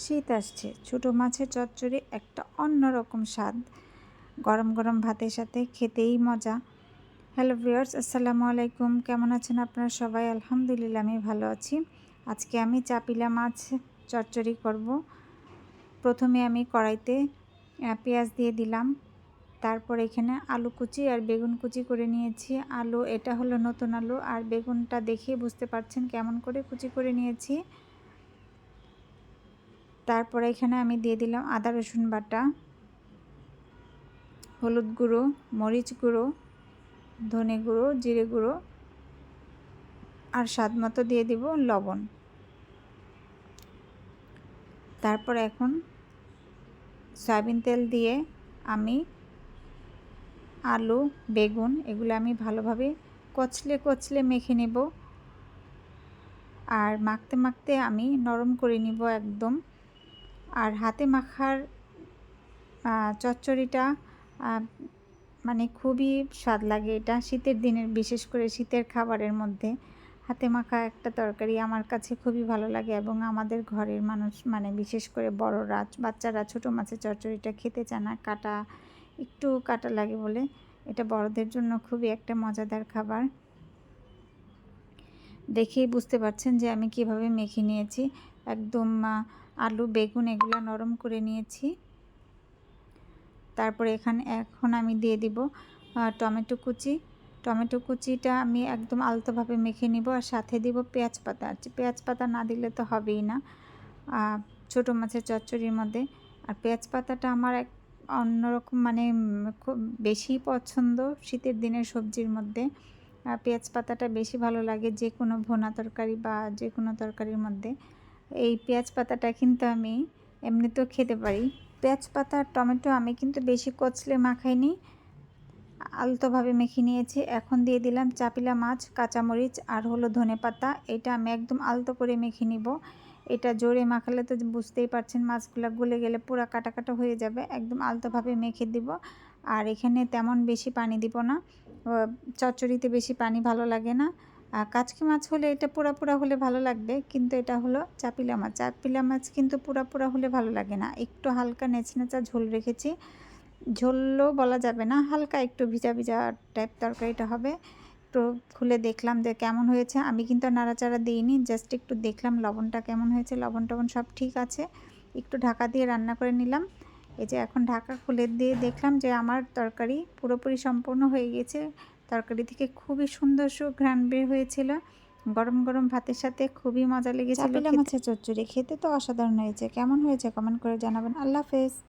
শীত আসছে, ছোটো মাছের চচ্চড়ি একটা অন্যরকম স্বাদ। গরম গরম ভাতের সাথে খেতেই মজা। হ্যালো ভিউয়ার্স, আসসালামু আলাইকুম। কেমন আছেন আপনারা সবাই? আলহামদুলিল্লাহ আমি ভালো আছি। আজকে আমি চাপিলা মাছ চচ্চড়ি করব। প্রথমে আমি কড়াইতে পেঁয়াজ দিয়ে দিলাম। তারপর এখানে আলু কুচি আর বেগুন কুচি করে নিয়েছি। আলু এটা হলো নতুন আলু, আর বেগুনটা দেখিয়ে বুঝতে পারছেন কেমন করে কুচি করে নিয়েছি। তারপরে এখানে আমি দিয়ে দিলাম আদা রসুন বাটা, হলুদ গুঁড়ো, মরিচ গুঁড়ো, ধনে গুঁড়ো, জিরে গুঁড়ো, আর স্বাদ মতো দিয়ে দিব লবণ। তারপর এখন সয়াবিন তেল দিয়ে আমি আলু, বেগুন এগুলো আমি ভালোভাবে কচলে কচলে মেখে নেব। আর মাখতে মাখতে আমি নরম করে নিব একদম। আর হাতে মাখার চচ্চড়িটা মানে খুবই স্বাদ লাগে। এটা শীতের দিনের, বিশেষ করে শীতের খাবারের মধ্যে হাতে মাখা একটা তরকারি আমার কাছে খুবই ভালো লাগে। এবং আমাদের ঘরের মানুষ, মানে বিশেষ করে বড়রা, বাচ্চারা ছোটো মাছের চচ্চড়িটা খেতে চায় না, একটু কাটা লাগে বলে। এটা বড়দের জন্য খুবই একটা মজাদার খাবার। দেখেই বুঝতে পারছেন যে আমি কিভাবে মেখে নিয়েছি। একদম আলু, বেগুন এগুলো নরম করে নিয়েছি। তারপরে এখন আমি দিয়ে দিব টমেটো কুচি। টমেটো কুচিটা আমি একদম আলতোভাবে মেখে নিব। আর সাথে দিব পেঁয়াজ পাতা। পেঁয়াজ পাতা না দিলে তো হবেই না ছোটো মাছের চচ্চড়ির মধ্যে। আর পেঁয়াজ পাতাটা আমার এক অন্যরকম, মানে খুব বেশি পছন্দ শীতের দিনের সবজির মধ্যে। পেঁয়াজ পাতাটা বেশি ভালো লাগে যে কোনো ভুনা তরকারি বা যে কোনো তরকারির মধ্যে। এই পেঁয়াজ পাতাটা কিন্তু আমি এমনিতেও খেতে পারি। পেঁয়াজ পাতা আর টমেটো আমি কিন্তু বেশি কচলে মাখাইনি, আলতোভাবে মেখে নিয়েছি। এখন দিয়ে দিলাম চাপিলা মাছ, কাঁচামরিচ আর হলো ধনেপাতা। এটা আমি একদম আলতো করে মেখে নিব। এটা জোরে মাখালে তো বুঝতেই পারছেন মাছগুলো গলে গেলে পুরো কাটা কাটা হয়ে যাবে। একদম আলতোভাবে মেখে দিব। আর এখানে তেমন বেশি পানি দিব না, চচ্চড়িতে বেশি পানি ভালো লাগে না। কাচকি মাছ হলে এটা পুরা পুরা হলে ভালো লাগবে, কিন্তু এটা হলো চাপিলা মাছ। চাপিলা মাছ কিন্তু পুরা পুরা হলে ভালো লাগে না, একটু হালকা নেচনেচা ঝোল রেখেছি। ঝোলও বলা যাবে না, হালকা একটু ভিজা ভিজা টাইপ তরকারিটা হবে। একটু খুলে দেখলাম যে কেমন হয়েছে। আমি কিন্তু নাড়াচাড়া দিইনি, জাস্ট একটু দেখলাম লবণটা কেমন হয়েছে। লবণ টবণ সব ঠিক আছে। একটু ঢাকা দিয়ে রান্না করে নিলাম। এই যে এখন ঢাকা খুলে দিয়ে দেখলাম যে আমার তরকারি পুরোপুরি সম্পূর্ণ হয়ে গেছে। তরকারি থেকে খুবই সুন্দর সুঘ্রাণ বের হয়েছিল। গরম গরম ভাতের সাথে খুবই মজা লেগেছিল। চাপিলা মাছের চচ্চড়ি খেতে তো অসাধারণ হয়েছে। কেমন হয়েছে কমেন্ট করে জানাবেন। আল্লাহ হাফেজ।